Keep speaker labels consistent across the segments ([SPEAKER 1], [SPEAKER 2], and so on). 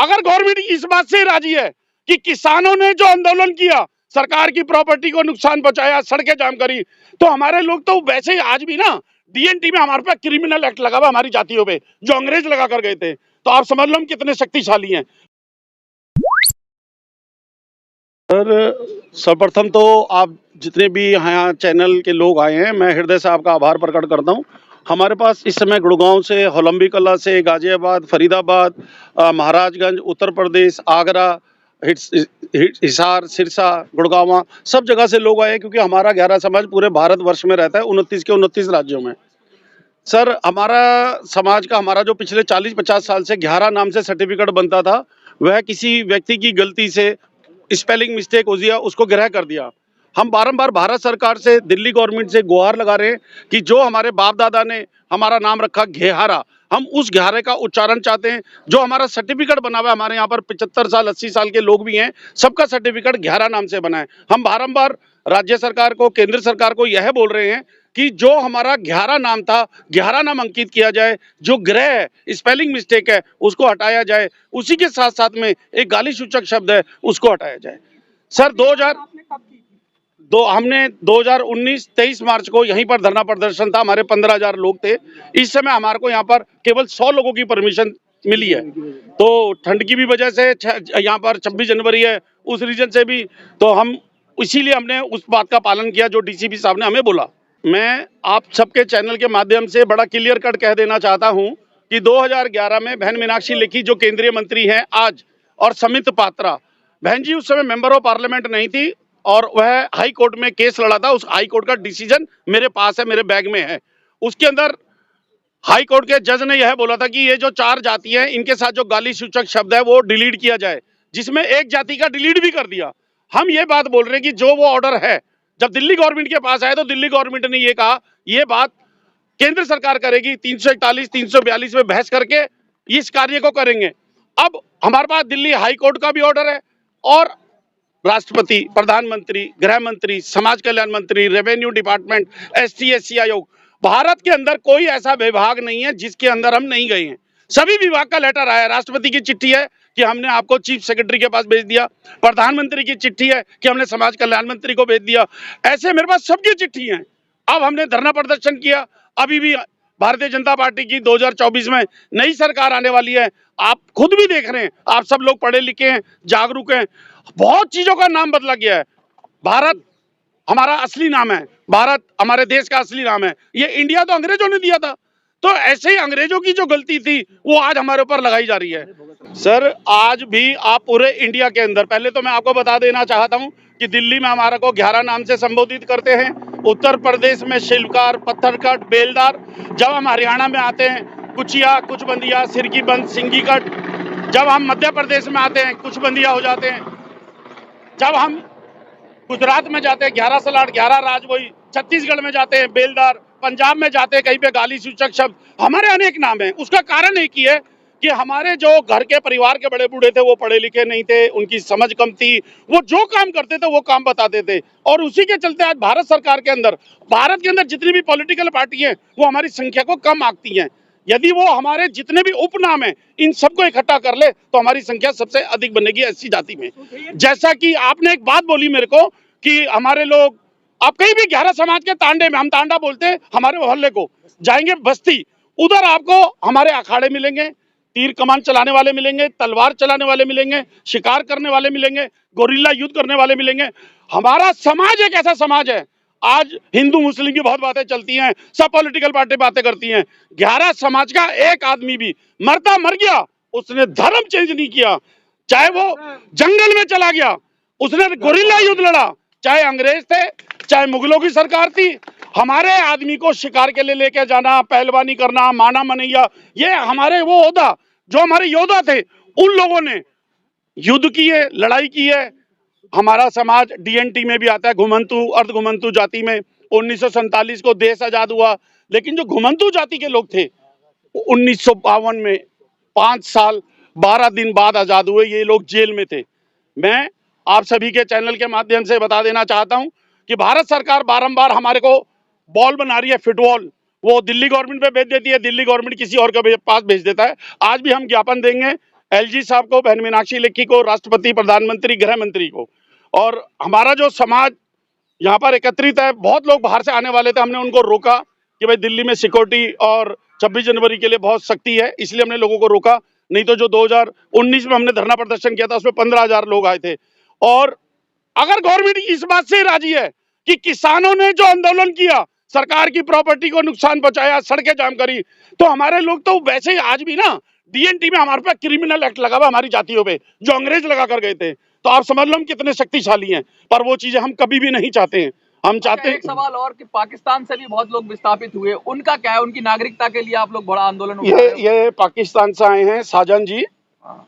[SPEAKER 1] अगर गवर्नमेंट इस बात से राजी है कि किसानों ने जो आंदोलन किया, सरकार की प्रॉपर्टी को नुकसान पहुंचाया, सड़कें जाम करी, तो हमारे लोग तो वैसे ही आज भी ना डीएनटी में हमारे पे क्रिमिनल एक्ट लगा हुआ हमारी जातियों पे, जो अंग्रेज लगा कर गए थे। तो आप समझ लो हम कितने शक्तिशाली हैं। सर, सर्वप्रथम तो आप जितने भी यहाँ चैनल के लोग आए हैं, मैं हृदय से आपका आभार प्रकट करता हूँ। हमारे पास इस समय गुड़गांव से, होलंबी कला से, गाजियाबाद, फरीदाबाद, महाराजगंज, उत्तर प्रदेश, आगरा, हिसार, सिरसा, गुड़गांव, सब जगह से लोग आए हैं, क्योंकि हमारा 11 समाज पूरे भारतवर्ष में रहता है, 29 के 29 राज्यों में। सर, हमारा समाज का, हमारा जो पिछले 40-50 साल से 11 नाम से सर्टिफिकेट बनता था, वह किसी व्यक्ति की गलती से स्पेलिंग मिस्टेक हो गया, उसको ग्रह कर दिया। हम बारंबार भारत सरकार से, दिल्ली गवर्नमेंट से गुहार लगा रहे हैं कि जो हमारे बाप दादा ने हमारा नाम रखा घेहारा, हम उस घेहारे का उच्चारण चाहते हैं। जो हमारा सर्टिफिकेट बना हुआ है, हमारे यहाँ पर 75 साल 80 साल के लोग भी हैं, सबका सर्टिफिकेट घेहारा नाम से बना है। हम बारंबार राज्य सरकार को, केंद्र सरकार को यह बोल रहे हैं कि जो हमारा घेहारा नाम था, घेहारा नाम अंकित किया जाए, जो ग्रह है, स्पेलिंग मिस्टेक है, उसको हटाया जाए। उसी के साथ साथ में एक गाली सूचक शब्द है, उसको हटाया जाए। सर, 2019-23 मार्च को यहीं पर धरना प्रदर्शन था, हमारे 15,000 लोग थे। इस समय हमारे को यहाँ पर केवल 100 लोगों की परमिशन मिली है, तो ठंड की भी वजह से यहाँ पर 26 जनवरी है, उस रीजन से भी, तो हम इसीलिए हमने उस बात का पालन किया जो डीसीपी साहब ने हमें बोला। मैं आप सबके चैनल के माध्यम से बड़ा क्लियर कट कह देना चाहता हूं कि 2011 में बहन मीनाक्षी लेखी जो केंद्रीय मंत्री हैं आज, और समित पात्रा, बहन जी उस समय मेंबर ऑफ पार्लियामेंट नहीं थी, और वह हाई कोर्ट में केस लड़ा था। उस हाई कोर्ट का डिसीजन मेरे पास है, मेरे बैग में है। उसके अंदर हाई कोर्ट के जज ने यह बोला था कि ये जो 4 जाति हैं, इनके साथ जो गाली सूचक शब्द है वो डिलीट किया जाए, जिसमें एक जाति का डिलीट भी कर दिया। हम ये बात बोल रहे हैं कि जो वो ऑर्डर है, जब दिल्ली गवर्नमेंट के पास आया तो दिल्ली गवर्नमेंट ने ये कहा ये बात केंद्र सरकार करेगी, 341 342 में बहस करके इस कार्य को करेंगे। अब हमारे पास दिल्ली हाई कोर्ट का भी ऑर्डर है, और राष्ट्रपति, प्रधानमंत्री, गृह मंत्री, समाज कल्याण मंत्री, रेवेन्यू डिपार्टमेंट, SC/SC आयोग, भारत के अंदर कोई ऐसा विभाग नहीं है जिसके अंदर हम नहीं गए हैं। सभी विभाग का लेटर आया, राष्ट्रपति की चिट्ठी है कि हमने आपको चीफ सेक्रेटरी के पास भेज दिया, प्रधानमंत्री की चिट्ठी है कि हमने समाज कल्याण मंत्री को भेज दिया, ऐसे मेरे पास सबकी चिट्ठी है। अब हमने धरना प्रदर्शन किया, अभी भी भारतीय जनता पार्टी की 2024 में नई सरकार आने वाली है, आप खुद भी देख रहे हैं, आप सब लोग पढ़े लिखे हैं, जागरूक हैं, बहुत चीजों का नाम बदला गया है। भारत हमारा असली नाम है, भारत हमारे देश का असली नाम है, ये इंडिया तो अंग्रेजों ने दिया था। तो ऐसे ही अंग्रेजों की जो गलती थी वो आज हमारे ऊपर लगाई जा रही है। सर, आज भी आप पूरे इंडिया के अंदर, पहले तो मैं आपको बता देना चाहता हूं कि दिल्ली में हमारा को 11 नाम से संबोधित करते हैं, उत्तर प्रदेश में शिल्पकार, पत्थरकट, बेलदार, जब हम हरियाणा में आते हैं कुचिया, कुचबंदिया, सिरकी बंद, सिंगी कट, जब हम मध्य प्रदेश में आते हैं कुचबंदिया हो जाते हैं, जब हम गुजरात में जाते हैं 11 सलाट, 11 राजवोई, छत्तीसगढ़ में जाते हैं बेलदार, पंजाब में जाते हैं कहीं पे गाली सूचक शब्द, हमारे अनेक नाम हैं। उसका कारण एक ही है कि हमारे जो घर के परिवार के बड़े बूढ़े थे वो पढ़े लिखे नहीं थे, उनकी समझ कम थी, वो जो काम करते थे वो काम बताते थे, और उसी के चलते आज भारत सरकार के अंदर, भारत के अंदर जितनी भी पॉलिटिकल पार्टी है वो हमारी संख्या को कम आंकती हैं। यदि वो हमारे जितने भी उपनाम है इन सबको इकट्ठा कर ले तो हमारी संख्या सबसे अधिक बनेगी SC जाति में। जैसा कि आपने एक बात बोली मेरे को कि हमारे लोग, आप कहीं भी 11 समाज के तांडे में, हम तांडा बोलते हैं, हमारे मोहल्ले को जाएंगे बस्ती, उधर आपको हमारे अखाड़े मिलेंगे, तीर कमान चलाने वाले मिलेंगे, तलवार चलाने वाले मिलेंगे, शिकार करने वाले मिलेंगे, गोरिल्ला युद्ध करने वाले मिलेंगे। हमारा समाज एक ऐसा समाज है, आज हिंदू मुस्लिम की बहुत बातें चलती हैं, सब पॉलिटिकल पार्टी बातें करती हैं, 11 समाज का एक आदमी भी मरता मर गया, उसने धर्म चेंज नहीं किया, चाहे वो जंगल में चला गया, उसने गोरिल्ला युद्ध लड़ा, चाहे अंग्रेज थे, चाहे मुगलों की सरकार थी, हमारे आदमी को शिकार के लिए लेके जाना, पहलवानी करना, माना मनैया, ये हमारे वो होदा, जो हमारे योद्धा थे, उन लोगों ने युद्ध की है, लड़ाई की है। हमारा समाज DNT में भी आता है, घुमंतु, अर्ध घुमंतु जाति में। 1947 को देश आजाद हुआ, लेकिन जो घुमंतु जाति के लोग थे 1952 में 5 साल 12 दिन बाद आजाद हुए, ये लोग जेल में थे। मैं आप सभी के चैनल के माध्यम से बता देना चाहता हूं कि भारत सरकार बारंबार हमारे को बॉल बना रही है, फुटबॉल, वो दिल्ली गवर्नमेंट पे भेज देती है, दिल्ली गवर्नमेंट किसी और के पास भेज देता है। आज भी हम ज्ञापन देंगे एलजी साहब को, बहन मीनाक्षी लेखी को, राष्ट्रपति, प्रधानमंत्री, गृह मंत्री को। और हमारा जो समाज यहाँ पर एकत्रित है, बहुत लोग बाहर से आने वाले थे, हमने उनको रोका कि भाई दिल्ली में सिक्योरिटी और 26 जनवरी के लिए बहुत सख्ती है, इसलिए हमने लोगों को रोका। नहीं तो जो 2019 में हमने धरना प्रदर्शन किया था उसमें 15,000 लोग आए थे। और अगर गवर्नमेंट इस बात से राजी है कि किसानों ने जो आंदोलन किया, सरकार की प्रॉपर्टी को नुकसान पहुंचाया, सड़कें जाम करी, तो हमारे लोग तो वैसे ही आज भी ना डीएनटी में हमारे पे क्रिमिनल एक्ट लगा हुआ हमारी जातियों पे, जो अंग्रेज लगा कर गए थे। तो आप समझ लो हम कितने शक्तिशाली हैं, पर वो चीजें हम कभी भी नहीं चाहते हैं। हम चाहते हैं।
[SPEAKER 2] एक सवाल और कि पाकिस्तान से भी बहुत लोग विस्थापित हुए, उनका क्या है? उनकी नागरिकता के लिए आप लोग बड़ा आंदोलन उठा रहे हो।
[SPEAKER 1] ये पाकिस्तान से आए हैं साजन जी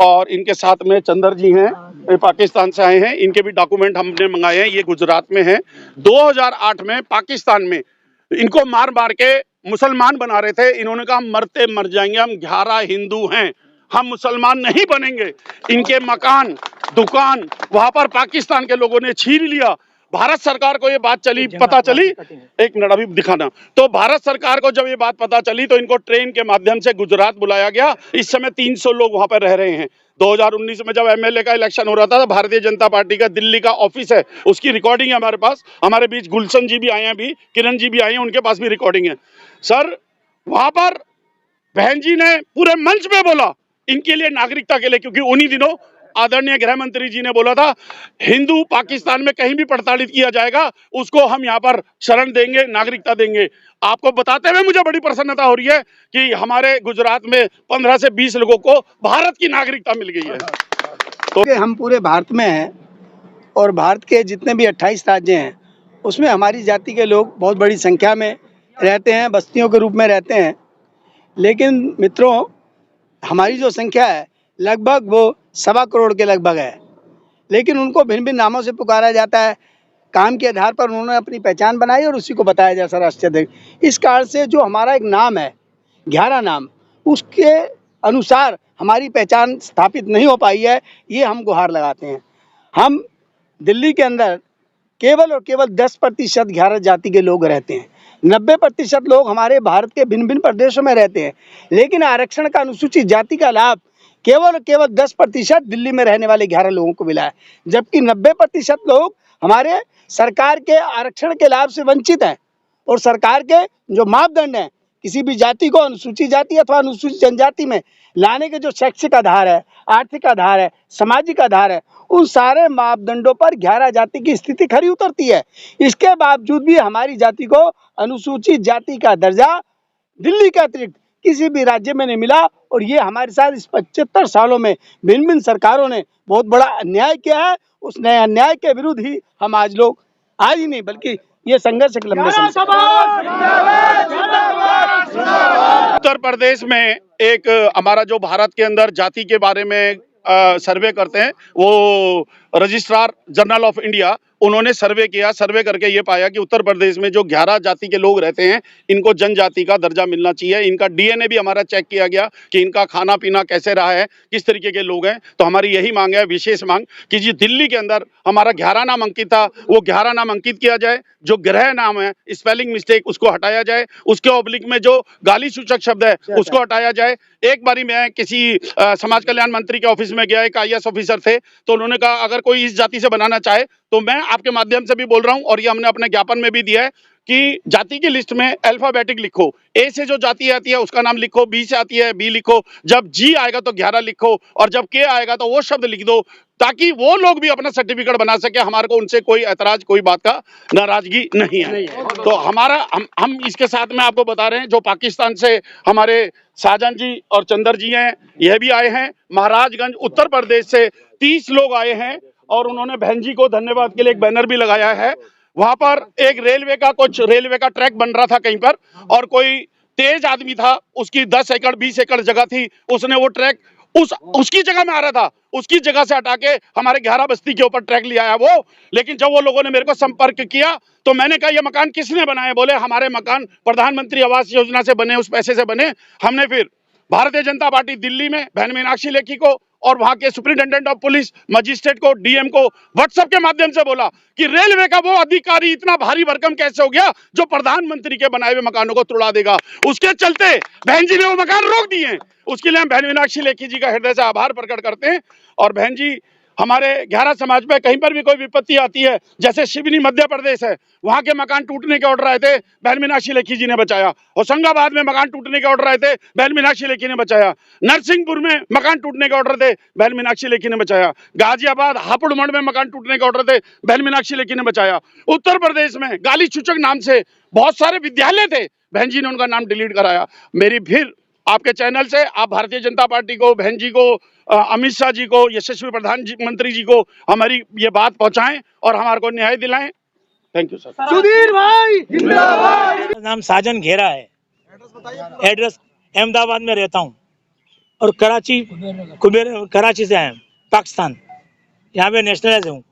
[SPEAKER 1] और इनके साथ में चंदर जी हैं, ये पाकिस्तान से आए हैं। इनके भी डॉक्यूमेंट हमने मंगाए हैं, ये गुजरात में हैं। 2008 में पाकिस्तान में इनको मार मार के मुसलमान बना रहे थे। इन्होंने कहा मरते मर जाएंगे, हम 11 हिंदू हैं, हम मुसलमान नहीं बनेंगे। इनके मकान, दुकान वहां पर पाकिस्तान के लोगों ने छीन लिया। भारत सरकार को ये बात पता चली, एक मिनट अभी दिखाना। तो भारत सरकार को जब ये बात पता चली तो इनको ट्रेन के माध्यम से गुजरात बुलाया गया। इस समय 300 लोग वहां पर रह रहे हैं। 2019 में जब एमएलए का इलेक्शन हो रहा था, भारतीय जनता पार्टी का दिल्ली का ऑफिस है, उसकी रिकॉर्डिंग है हमारे पास। हमारे बीच गुलशन जी भी आए हैं, अभी किरण जी भी आए हैं, उनके पास भी रिकॉर्डिंग है। सर वहां पर बहन जी ने पूरे मंच पे बोला इनके लिए नागरिकता के लिए, क्योंकि उन्हीं दिनों आदरणीय गृह मंत्री जी ने बोला था हिंदू पाकिस्तान में कहीं भी प्रताड़ित किया जाएगा उसको हम यहाँ पर शरण देंगे, नागरिकता देंगे। आपको बताते हुए मुझे बड़ी प्रसन्नता हो रही है कि हमारे गुजरात में 15 से 20 लोगों को भारत की नागरिकता मिल गई है।
[SPEAKER 3] तो हम पूरे भारत में हैं और भारत के जितने भी 28 राज्य हैं उसमें हमारी जाति के लोग बहुत बड़ी संख्या में रहते हैं, बस्तियों के रूप में रहते हैं। लेकिन मित्रों, हमारी जो संख्या है लगभग वो 1.25 करोड़ के लगभग है, लेकिन उनको भिन्न भिन्न नामों से पुकारा जाता है। काम के आधार पर उन्होंने अपनी पहचान बनाई और उसी को बताया जैसा राष्ट्रीय अध्यक्ष। इस कारण से जो हमारा एक नाम है 11 नाम, उसके अनुसार हमारी पहचान स्थापित नहीं हो पाई है, ये हम गुहार लगाते हैं। हम दिल्ली के अंदर केवल और केवल 10% 11 जाति के लोग रहते हैं। 90% लोग हमारे भारत के भिन्न भिन्न प्रदेशों में रहते हैं, लेकिन आरक्षण का अनुसूचित जाति का लाभ केवल और केवल 10% दिल्ली में रहने वाले 11 लोगों को मिला है, जबकि 90% लोग हमारे सरकार के आरक्षण के लाभ से वंचित हैं। और सरकार के जो मापदंड हैं किसी भी जाति को अनुसूचित जाति अथवा अनुसूचित जनजाति में लाने के जो शैक्षिक आधार है, आर्थिक आधार है, सामाजिक आधार है, उन सारे मापदंडों पर 11 जाति की स्थिति खरी उतरती है। इसके बावजूद भी हमारी जाति को अनुसूचित जाति का दर्जा दिल्ली के अतिरिक्त किसी भी राज्य में नहीं मिला। और ये हमारे साथ इस 75 सालों में भिन्न भिन्न सरकारों ने बहुत बड़ा अन्याय किया है। उस नए अन्याय के विरुद्ध ही हम आज लोग, आज ही नहीं बल्कि ये संघर्ष एक लंबे समय
[SPEAKER 1] उत्तर प्रदेश में एक हमारा जो भारत के अंदर जाति के बारे में सर्वे करते हैं, वो रजिस्ट्रार जनरल ऑफ इंडिया, उन्होंने सर्वे किया। सर्वे करके ये पाया कि उत्तर प्रदेश में जो 11 जाति के लोग रहते हैं इनको जनजाति का दर्जा मिलना चाहिए। इनका डीएनए भी हमारा चेक किया गया कि इनका खाना पीना कैसे रहा है, किस तरीके के लोग हैं। तो हमारी यही मांग है, विशेष मांग, कि जी दिल्ली के अंदर हमारा 11 नाम अंकित था, वो 11 नाम अंकित किया जाए। जो गृह नाम है, स्पेलिंग मिस्टेक, उसको हटाया जाए। उसके ऑब्लिक में जो गाली सूचक शब्द है उसको हटाया जाए। एक बारी मैं किसी समाज कल्याण मंत्री के ऑफिस में गया, एक IAS ऑफिसर थे, तो उन्होंने कहा अगर कोई इस जाति से बनाना चाहे, तो मैं आपके माध्यम से भी बोल रहा हूं और ये हमने अपने ज्ञापन में भी दिया है कि जाति की लिस्ट में अल्फाबेटिक लिखो। ए से जो जाति आती है उसका नाम लिखो, बी से आती है बी लिखो, जब जी आएगा तो 11 लिखो, और जब के आएगा तो वो शब्द लिख दो, ताकि वो लोग भी अपना सर्टिफिकेट बना सके। हमारे को उनसे कोई ऐतराज, कोई बात का नाराजगी नहीं है। तो हमारा हम इसके साथ में आपको बता रहे हैं, जो पाकिस्तान से हमारे साजन जी और चंदर जी हैं, यह भी आए हैं। महाराजगंज उत्तर प्रदेश से 30 लोग आए हैं और उन्होंने बहन जी को धन्यवाद के लिए एक बैनर भी लगाया है। वहां पर एक रेलवे का ट्रैक बन रहा था कहीं पर, और कोई तेज आदमी था, उसकी 10 एकड़ 20 एकड़ जगह थी, उसने वो ट्रैक उसकी जगह में आ रहा था, उसकी जगह से हटा के हमारे 11 बस्ती के ऊपर ट्रैक ले आया वो। लेकिन जब वो लोगों ने मेरे को संपर्क किया तो मैंने कहा ये मकान किसने बनाए? बोले हमारे मकान प्रधानमंत्री आवास योजना से बने, उस पैसे से बने। हमने फिर भारतीय जनता पार्टी दिल्ली में बहन मीनाक्षी लेखी को और वहां के सुपरिटेंडेंट ऑफ पुलिस, मजिस्ट्रेट को, डीएम को व्हाट्सएप के माध्यम से बोला कि रेलवे का वो अधिकारी इतना भारी भरकम कैसे हो गया जो प्रधानमंत्री के बनाए हुए मकानों को तोड़ा देगा। उसके चलते बहन जी ने वो मकान रोक दिए। उसके लिए हम बहन मीनाक्षी लेखी जी का हृदय से आभार प्रकट करते हैं। और बहन जी, हमारे 11 समाज में कहीं पर भी कोई विपत्ति आती है, जैसे शिवनी मध्य प्रदेश है, वहां के मकान टूटने के ऑर्डर आए थे, बहन मीनाक्षी लेखी जी ने बचाया। होशंगाबाद में मकान टूटने के ऑर्डर आए थे, बहन मीनाक्षी लेखी ने बचाया। नरसिंहपुर में मकान टूटने के ऑर्डर थे, बहन मीनाक्षी लेखी ने बचाया। गाजियाबाद हापुड़ मंड में मकान टूटने के ऑर्डर थे, बहन मीनाक्षी लेखी ने बचाया। उत्तर प्रदेश में गाली चूचक नाम से बहुत सारे विद्यालय थे, बहन जी ने उनका नाम डिलीट कराया। मेरी फिर आपके चैनल से आप भारतीय जनता पार्टी को, बहन जी को, अमित शाह जी को, यशस्वी प्रधानमंत्री जी को हमारी ये बात पहुंचाएं और हमारे को न्याय दिलाएं। Thank you sir.
[SPEAKER 3] Sudhir bhai जिंदाबाद।
[SPEAKER 4] मेरा नाम साजन घेरा है। एड्रेस अहमदाबाद में रहता हूँ और कराची से आया हूँ, पाकिस्तान। यहाँ पे नेशनलाइज हूँ।